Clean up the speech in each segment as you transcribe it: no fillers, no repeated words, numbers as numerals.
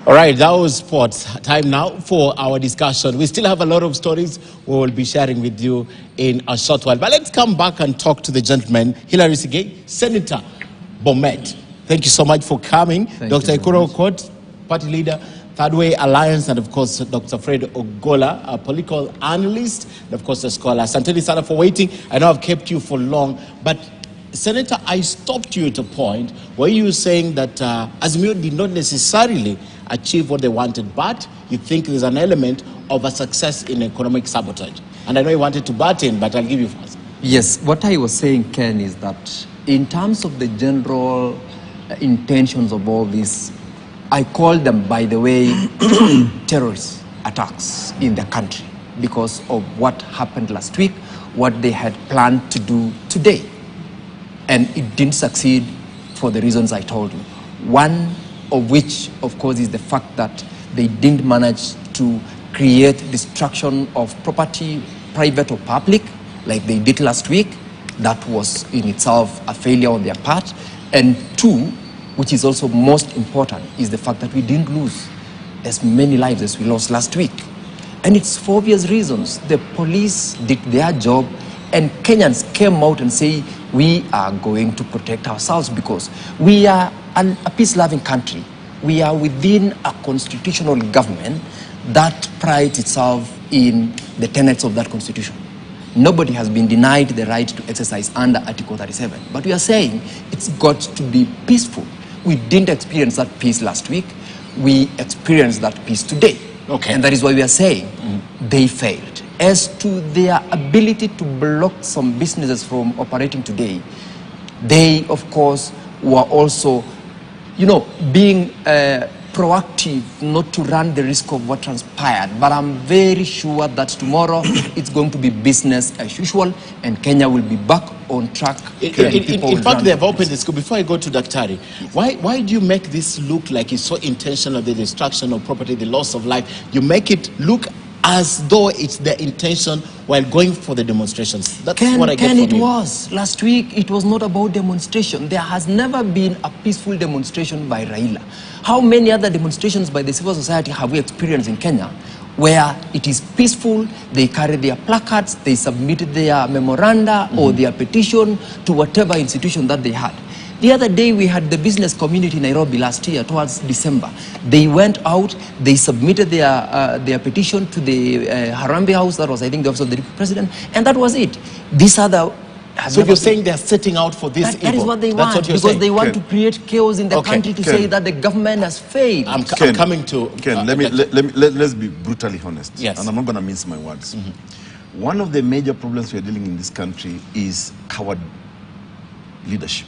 All right, that was sports. Time now for our discussion. We still have a lot of stories we will be sharing with you in a short while. But let's come back and talk to the gentleman, Hilary Sigei, Senator Bomet. Thank you so much for coming. Dr. Ikuro Okot, party leader, Third Way Alliance, and of course, Dr. Fred Ogola, a political analyst, and of course, a scholar. Asanteni sana for waiting. I know I've kept you for long, but Senator, I stopped you at a point where you were saying that Azimio did not necessarily achieve what they wanted, but you think there's an element of a success in economic sabotage. And I know you wanted to butt in, but I'll give you first. Yes, what I was saying, Ken, is that in terms of the general intentions of all this, I call them, by the way, terrorist attacks in the country because of what happened last week, what they had planned to do today. And it didn't succeed for the reasons I told you. One of which, of course, is the fact that they didn't manage to create destruction of property, private or public, like they did last week. That was in itself a failure on their part. And two, which is also most important, is the fact that we didn't lose as many lives as we lost last week. And it's for obvious reasons. The police did their job, and Kenyans came out and say, we are going to protect ourselves because we are a peace-loving country. We are within a constitutional government that prides itself in the tenets of that constitution. Nobody has been denied the right to exercise under Article 37. But we are saying it's got to be peaceful. We didn't experience that peace last week. We experienced that peace today. Okay. And that is why we are saying they failed. As to their ability to block some businesses from operating today, they, of course, were also, being proactive not to run the risk of what transpired. But I'm very sure that tomorrow it's going to be business as usual and Kenya will be back on track. In fact, they have opened the school. Before I go to Daktari, why do you make this look like it's so intentional, the destruction of property, the loss of life? You make it look as though it's their intention while going for the demonstrations. That's what I get from you. It was. Last week, it was not about demonstration. There has never been a peaceful demonstration by Raila. How many other demonstrations by the civil society have we experienced in Kenya where it is peaceful, they carry their placards, they submitted their memoranda or their petition to whatever institution that they had? The other day, we had the business community in Nairobi last year, towards December. They went out, they submitted their petition to the Harambee House, that was, I think, the office of the president, and that was it. This other... So you're saying they're setting out for this evil? That is what they want, because saying. They want to create chaos in the country to say that the government has failed. I'm coming to... Ken, let's be brutally honest. Yes. And I'm not going to mince my words. One of the major problems we are dealing in this country is coward leadership.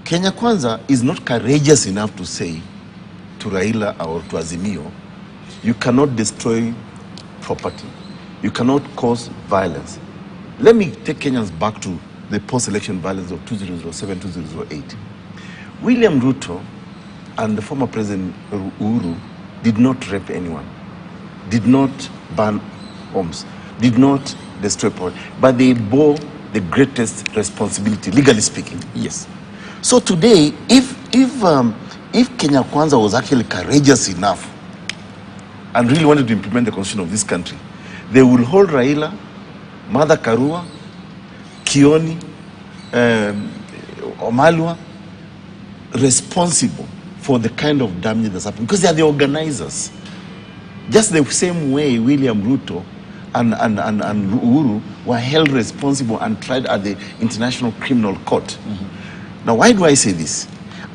Kenya Kwanza is not courageous enough to say to Raila or to Azimio, you cannot destroy property. You cannot cause violence. Let me take Kenyans back to the post-election violence of 2007, 2008. William Ruto and the former President Uhuru did not rape anyone, did not burn homes, did not destroy property, but they bore the greatest responsibility, legally speaking. Yes. So today, if Kenya Kwanza was actually courageous enough and really wanted to implement the constitution of this country, they will hold Raila, Martha Karua, Kioni, Omalwa responsible for the kind of damage that's happened, because they are the organizers. Just the same way William Ruto and Uhuru were held responsible and tried at the International Criminal Court. Now, why do I say this?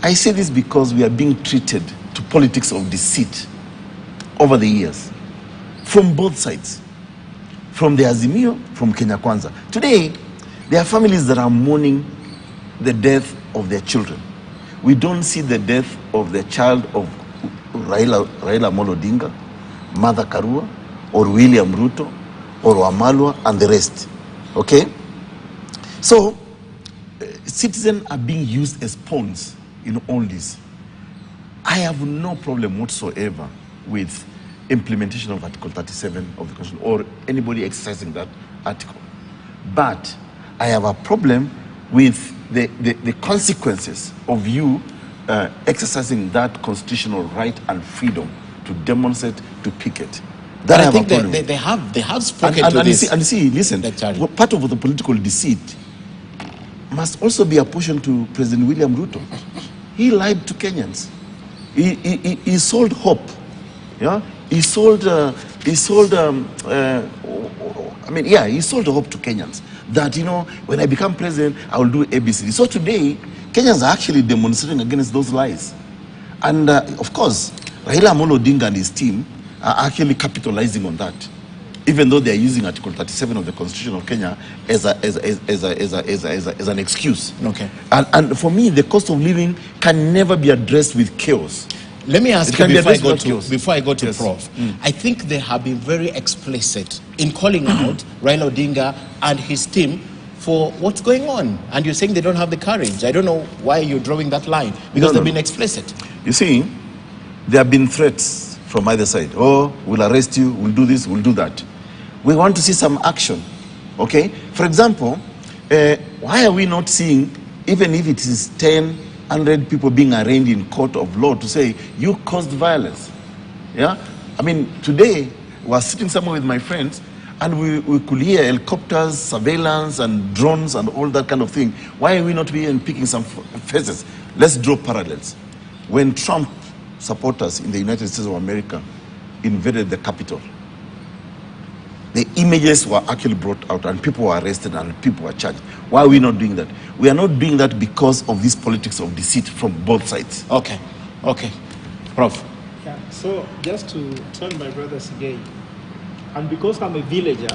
I say this because we are being treated to politics of deceit over the years, from both sides, from the Azimio, from Kenya Kwanza. Today, there are families that are mourning the death of their children. We don't see the death of the child of Raila Amolo Odinga, Martha Karua, or William Ruto, or Wamalwa, and the rest. Okay? So, citizens are being used as pawns in all this. I have no problem whatsoever with implementation of Article 37 of the Constitution or anybody exercising that article. But I have a problem with the consequences of you exercising that constitutional right and freedom to demonstrate, to picket. But That I think have a problem. they have spoken to and this. you see, listen, Daktari. well, part of the political deceit must also be apportioned to President William Ruto. He lied to Kenyans. He sold hope. Yeah, he sold he sold hope to Kenyans that, you know, when I become president, I will do ABCD. So today, Kenyans are actually demonstrating against those lies. And of course, Raila Amolo Odinga and his team are actually capitalizing on that, even though they are using Article 37 of the Constitution of Kenya as an excuse. Okay. And for me, the cost of living can never be addressed with chaos. Let me ask It you can be before I addressed go without to chaos. Yes. Prof. I think they have been very explicit in calling out Raila Odinga and his team for what's going on. And you're saying they don't have the courage. I don't know why you're drawing that line, because they've been explicit. You see, there have been threats from either side. Oh, we'll arrest you, we'll do this, we'll do that. We want to see some action, okay? For example, why are we not seeing, even if it is 100 people being arraigned in court of law, to say, you caused violence? Yeah? I mean, today, we are sitting somewhere with my friends, and we could hear helicopters, surveillance, and drones, and all that kind of thing. Why are we not even picking some faces? Let's draw parallels. When Trump supporters in the United States of America invaded the Capitol, the images were actually brought out, and people were arrested, and people were charged. Why are we not doing that? We are not doing that because of this politics of deceit from both sides. Okay. Okay. Prof. Yeah, so just to tell my brothers again, and because I'm a villager,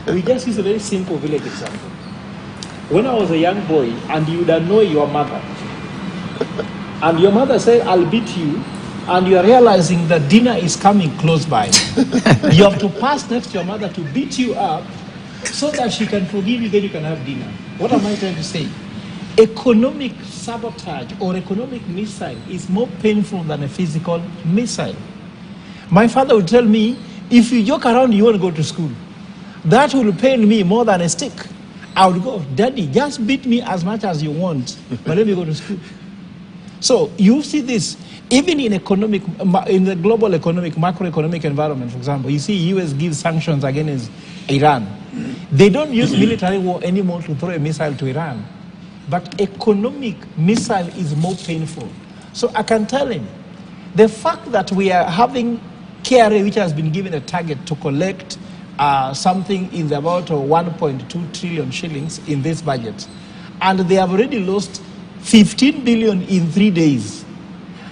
we just use a very simple village example. When I was a young boy, and you would annoy your mother, and your mother said, I'll beat you, and you are realizing that dinner is coming close by. You have to pass next to your mother to beat you up so that she can forgive you, then you can have dinner. What am I trying to say? Economic sabotage or economic missile is more painful than a physical missile. My father would tell me, if you joke around, you won't go to school. That will pain me more than a stick. I would go, Daddy, just beat me as much as you want, but let me go to school. So you see this, even in the global economic, macroeconomic environment, for example, you see US gives sanctions against Iran. They don't use military war anymore to throw a missile to Iran. But economic missile is more painful. So I can tell him, the fact that we are having KRA, which has been given a target to collect something in the about 1.2 trillion shillings in this budget, and they have already lost 15 billion in 3 days.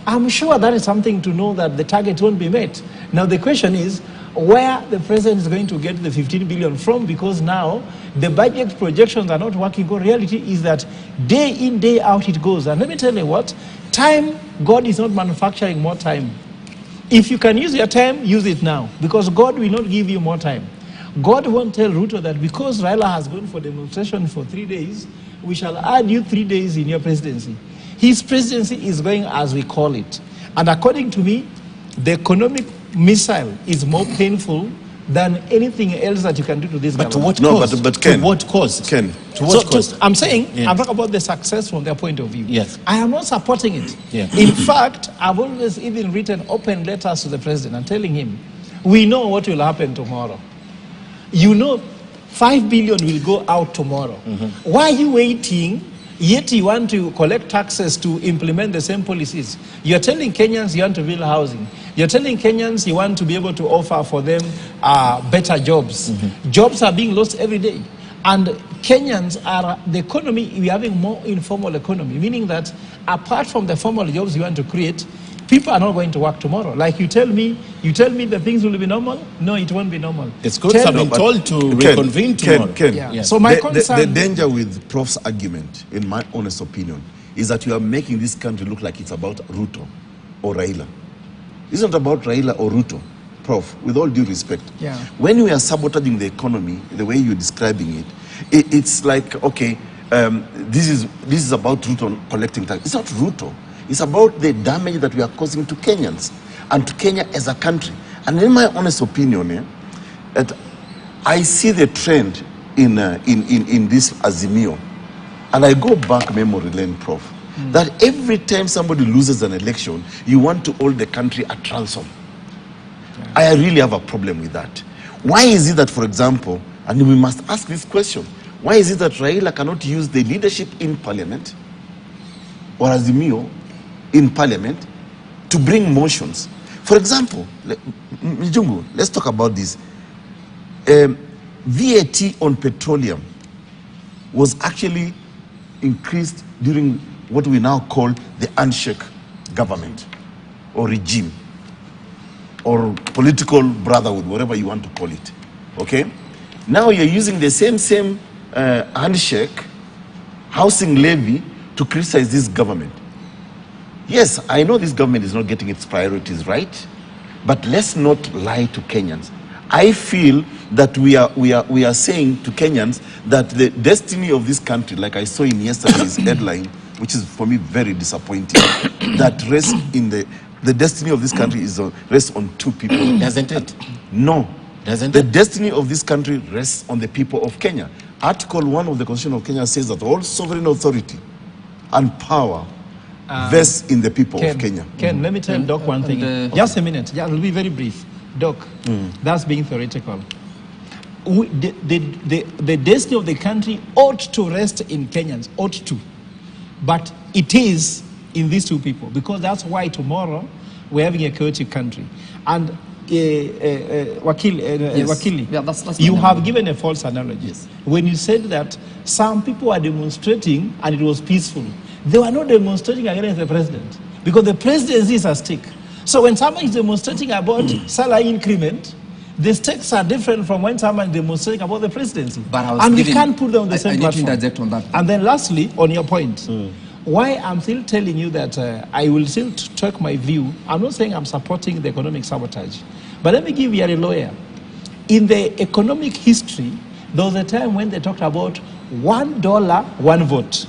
I'm sure that is something to know that the target won't be met. Now the question is where the president is going to get the 15 billion from, because now the budget projections are not working. The reality is that day in, day out it goes. And let me tell you what, time, God is not manufacturing more time. If you can use your time, use it now, because God will not give you more time. God won't tell Ruto that because Raila has gone for demonstration for 3 days, we shall add you 3 days in your presidency. His presidency is going as we call it. And according to me, the economic missile is more painful than anything else that you can do to this But to government. what cost? But Ken, to what cost? Ken, To what cost? I'm saying, Yeah. I'm talking about the success from their point of view. Yes. I am not supporting it. Yeah. In fact, I've always even written open letters to the president and telling him, we know what will happen tomorrow. You know, 5 billion will go out tomorrow. Why are you waiting? Yet you want to collect taxes to implement the same policies. You're telling Kenyans you want to build housing. You're telling Kenyans you want to be able to offer for them better jobs. Jobs are being lost every day. And Kenyans are, the economy, we're having more informal economy, meaning that apart from the formal jobs you want to create, people are not going to work tomorrow. Like you tell me that things will be normal. No, it won't be normal. The schools have been told to reconvene tomorrow. Ken, Yeah. Yes. So my concern, the danger with Prof's argument, in my honest opinion, is that you are making this country look like it's about Ruto or Raila. It's not about Raila or Ruto, Prof, with all due respect. Yeah. When we are sabotaging the economy, the way you're describing it, it's like, okay, this is about Ruto collecting tax. It's not Ruto. It's about the damage that we are causing to Kenyans and to Kenya as a country. And in my honest opinion, that I see the trend in this Azimio. And I go back memory lane, Prof. that every time somebody loses an election, you want to hold the country at ransom. I really have a problem with that. Why is it that, for example, and we must ask this question, why is it that Raila cannot use the leadership in parliament, or Azimio in parliament, to bring motions? For example, Mjungu, let's talk about this. VAT on petroleum was actually increased during what we now call the handshake government or regime or political brotherhood, whatever you want to call it. Okay? Now you're using the same handshake housing levy to criticize this government. Yes, I know this government is not getting its priorities right, but let's not lie to Kenyans. I feel that we are saying to Kenyans that the destiny of this country, like I saw in yesterday's headline, which is for me very disappointing, that rests in the destiny of this country rests on two people. Doesn't it? No. Doesn't The it? destiny of this country rests on the people of Kenya. Article 1 of the Constitution of Kenya says that all sovereign authority and power vests in the people of Kenya. Ken, let me tell Doc one thing. Just a minute. Yeah, it'll be very brief. Doc, that's being theoretical. The destiny of the country ought to rest in Kenyans, ought to. But it is in these two people, because that's why tomorrow we're having a chaotic country. And Wakili, Yeah, that's you my have number. given a false analogy. When you said that some people are demonstrating and it was peaceful, they were not demonstrating against the president, because the presidency is at stake. So when someone is demonstrating about salary increment, the stakes are different from when someone is demonstrating about the presidency. But I was and we giving- can't put them on the same I need to platform. interject on that. And then lastly, on your point, why I'm still telling you that I will still talk my view. I'm not saying I'm supporting the economic sabotage, but let me give you a lawyer. In the economic history, there was a time when they talked about $1, one vote,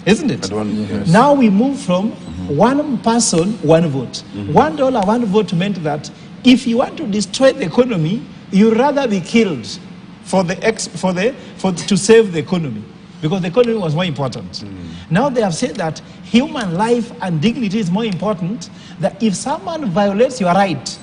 isn't it? Yes. Now we move from one person, one vote. $1, one vote meant that if you want to destroy the economy, you'd rather be killed to save the economy, because the economy was more important. Now they have said that human life and dignity is more important, that if someone violates your right,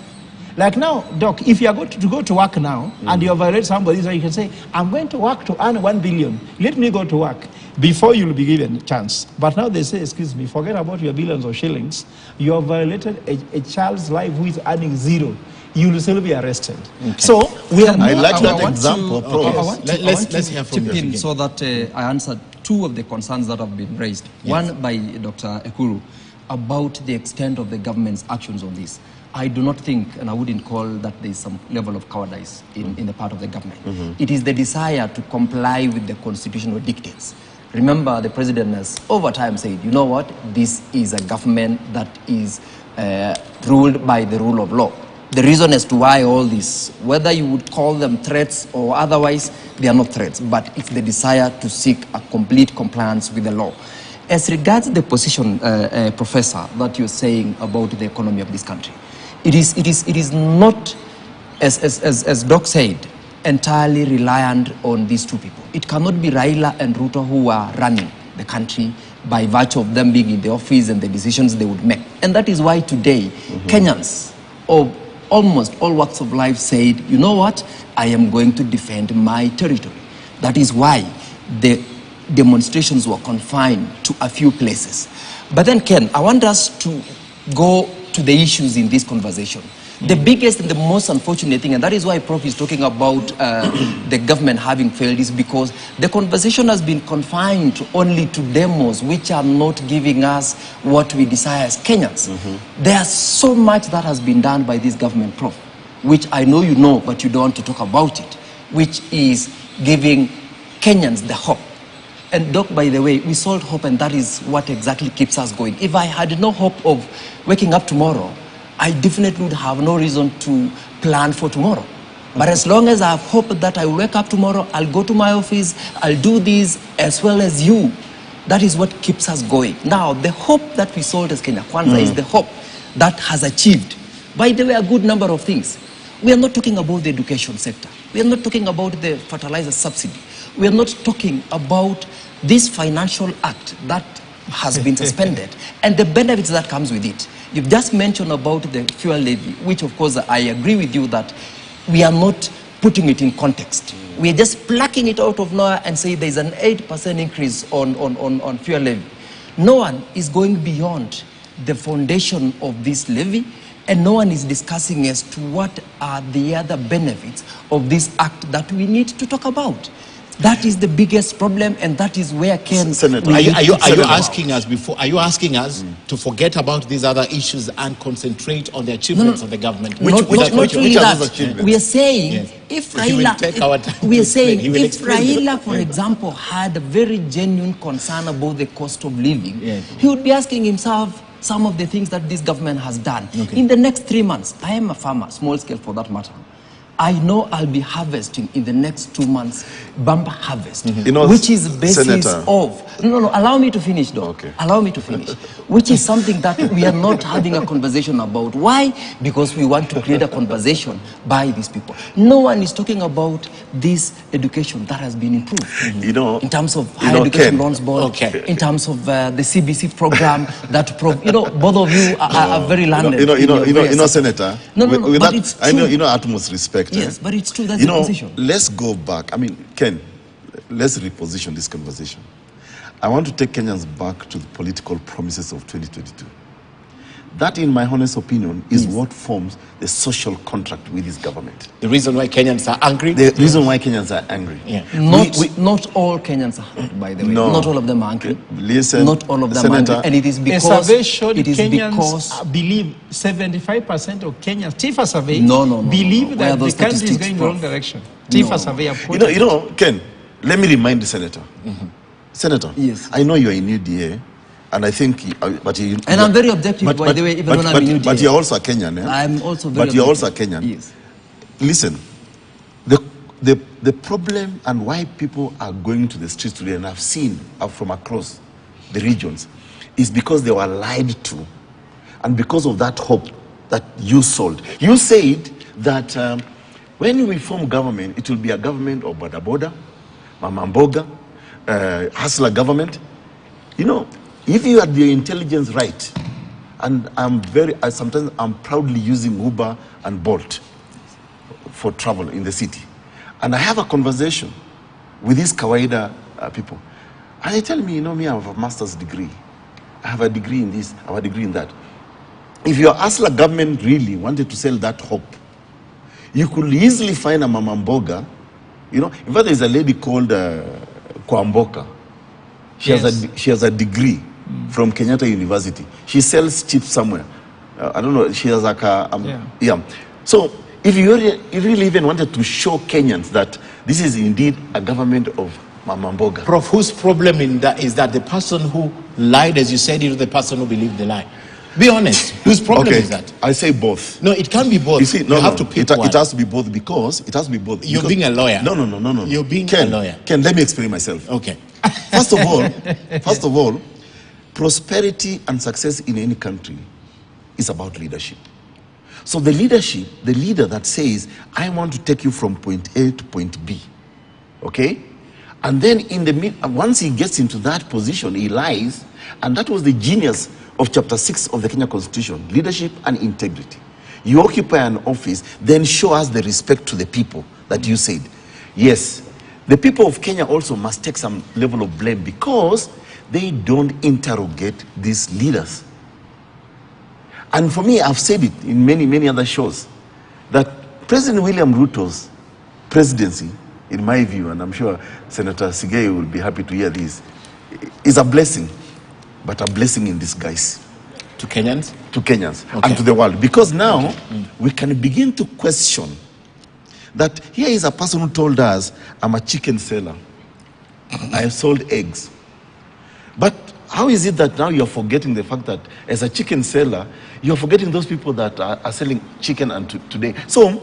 like now, Doc, if you are going to go to work now and you violate somebody, so you can say, I'm going to work to earn 1 billion. Let me go to work. Before you'll be given a chance. But now they say, excuse me, forget about your billions of shillings. You have violated a child's life who is earning 0. You will still be arrested. Okay. So we are. I like that want example. to- Prof. I want to- Let's hear from chip you in again. so that I answered two of the concerns that have been raised. One by Dr. Ekuru about the extent of the government's actions on this. I do not think, and I wouldn't call that there is some level of cowardice in the part of the government. It is the desire to comply with the constitutional dictates. Remember, the president has over time said, you know what, this is a government that is ruled by the rule of law. The reason as to why all this, whether you would call them threats or otherwise, they are not threats, but it's the desire to seek a complete compliance with the law. As regards the position, Professor, that you're saying about the economy of this country, it is not, as Doc said, entirely reliant on these two people. It cannot be Raila and Ruto who are running the country by virtue of them being in the office and the decisions they would make. And that is why today, Kenyans of almost all walks of life said, you know what, I am going to defend my territory. That is why the demonstrations were confined to a few places. But then, Ken, I want us to go to the issues in this conversation. The biggest and the most unfortunate thing, and that is why Prof is talking about the government having failed, is because the conversation has been confined only to demos which are not giving us what we desire as Kenyans. There's so much that has been done by this government, Prof, which I know you know, but you don't want to talk about it, which is giving Kenyans the hope. And Doc, by the way, we sold hope, and that is what exactly keeps us going. If I had no hope of waking up tomorrow, I definitely would have no reason to plan for tomorrow. But as long as I have hope that I will wake up tomorrow, I'll go to my office, I'll do this as well as you. That is what keeps us going. Now, the hope that we sold as Kenya Kwanza is the hope that has achieved, by the way, a good number of things. We are not talking about the education sector. We are not talking about the fertilizer subsidy. We are not talking about this financial act that has been suspended and the benefits that comes with it. You've just mentioned about the fuel levy, which of course I agree with you that we are not putting it in context. We are just plucking it out of nowhere and say there's an 8% increase on fuel levy. No one is going beyond the foundation of this levy, and no one is discussing as to what are the other benefits of this act that we need to talk about. That is the biggest problem, and that is where Ken... Senator, Are you asking us before? Are you asking us to forget about these other issues and concentrate on the achievements of the government? Not really that. We are saying Yes. if He will take our time we to are saying explain. He will if explain. Raila, for example, had a very genuine concern about the cost of living, Yes. he would be asking himself some of the things that this government has done. Okay. In the next 3 months, I am a farmer, small scale for that matter. I know I'll be harvesting in the next 2 months, bumper harvest, You know, which is basis Senator. of... No, allow me to finish, though. Okay. Allow me to finish. Which is something that we are not having a conversation about. Why? Because we want to create a conversation by these people. No one is talking about this education that has been improved. You know, in terms of you higher know, education Ken. loans board, Okay. in terms of the CBC program that, both of you are very learned. You know, in your various- Senator. No, with but that, it's I know, true. utmost respect. Yes, but it's true. That's You the know, position. let's go back. I mean, Ken, let's reposition this conversation. I want to take Kenyans back to the political promises of 2022. That, in my honest opinion, is what forms the social contract with this government. The reason why Kenyans are angry. The reason why Kenyans are angry. Yeah. Not all Kenyans are angry, by the way. No. Not all of them are angry. Listen, Not all of them Senator, are angry. And it is A because... survey showed it is Kenyans because... believe 75% of Kenyans, TIFA survey, No. believe Where that are the those country is statistics going the from? wrong direction. TIFA No. survey, of course. you know, Ken, let me remind the Senator. Senator, Yes. I know you're in UDA, and I think, And I'm very objective, by the way, even when I'm in UDA. But you're also a Kenyan, eh? I'm also very But you're also a objective. Kenyan. Yes. Listen, the problem and why people are going to the streets today, and I've seen from across the regions, is because they were lied to, and because of that hope that you sold. You said that when we form government, it will be a government of Boda Boda, Mama Mboga, hustler government. You know, if you had the intelligence right, and sometimes I'm proudly using Uber and Bolt for travel in the city. And I have a conversation with these Kawaida people. And they tell me, you know, me, I have a master's degree. I have a degree in this, I have a degree in that. If your hustler government really wanted to sell that hope, you could easily find a Mama Mboga. You know, in fact, there's a lady called Kwamboka. She has a degree from Kenyatta University. She sells chips somewhere. I don't know. She has like a yeah. So if you really even wanted to show Kenyans that this is indeed a government of Mama Mboga. Prof, whose problem in that is that the person who lied, as you said, is the person who believed the lie. Be honest. Whose problem is that? I say both. No, it can't be both. You see, you have to pick one. It has to be both because it has to be both. You're being a lawyer. No. You're being Ken, a lawyer. Ken, let me explain myself. Okay. First of all, prosperity and success in any country is about leadership. So the leader that says, I want to take you from point A to point B, okay? And then once he gets into that position, he lies, and that was the genius of chapter 6 of the Kenya Constitution, leadership and integrity. You occupy an office, then show us the respect to the people that you said. Yes, the people of Kenya also must take some level of blame because they don't interrogate these leaders. And for me, I've said it in many other shows, that President William Ruto's presidency, in my view, and I'm sure Senator Sigei will be happy to hear this, is a blessing, but a blessing in disguise. To Kenyans? To Kenyans Okay. and to the world. Because now we can begin to question that here is a person who told us, I'm a chicken seller. I have sold eggs. But how is it that now you're forgetting the fact that as a chicken seller, you're forgetting those people that are selling chicken today? So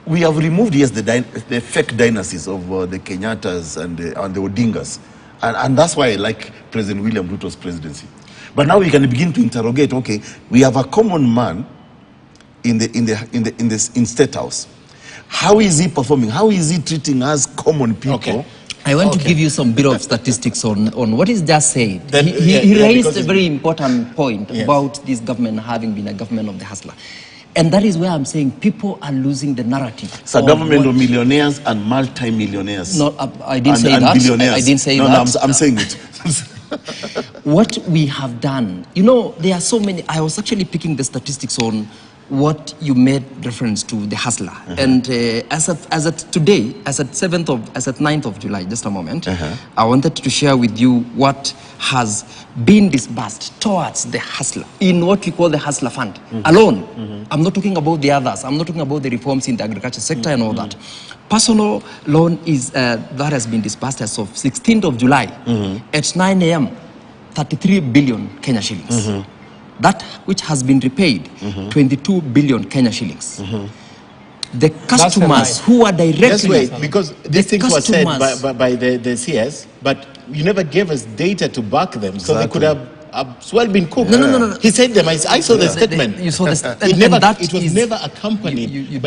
we have removed, yes, the fake dynasties of the Kenyatas and the Odingas. And that's why I like President William Ruto's presidency. But now we can begin to interrogate, okay, we have a common man in State House. How is he performing? How is he treating us common people? Okay. I want to Okay. give you some bit of statistics on what is just said. Then, He raised because a it's- very important point Yes. about this government having been a government of the hustler. And that is where I'm saying people are losing the narrative. It's a government of millionaires and multi-millionaires. No, I didn't say and that. billionaires. I didn't say no, that. No, I'm saying it. What we have done, you know, there are so many. I was actually picking the statistics on what you made reference to, the hustler. And as at today, as at 9th of July, just a moment, I wanted to share with you what has been disbursed towards the hustler in what we call the hustler fund alone. I'm not talking about the others. I'm not talking about the reforms in the agriculture sector and all that. Personal loan is that has been disbursed as of 16th of July at 9 a.m. 33 billion Kenya shillings. That which has been repaid, 22 billion Kenya shillings. The customers who are directly... Just wait, because these things were said customers- by the CS, but you never gave us data to back them, so they could have well been cooked. No. He said them. I saw the statement. You saw the It never. and that It was is- never accompanied you by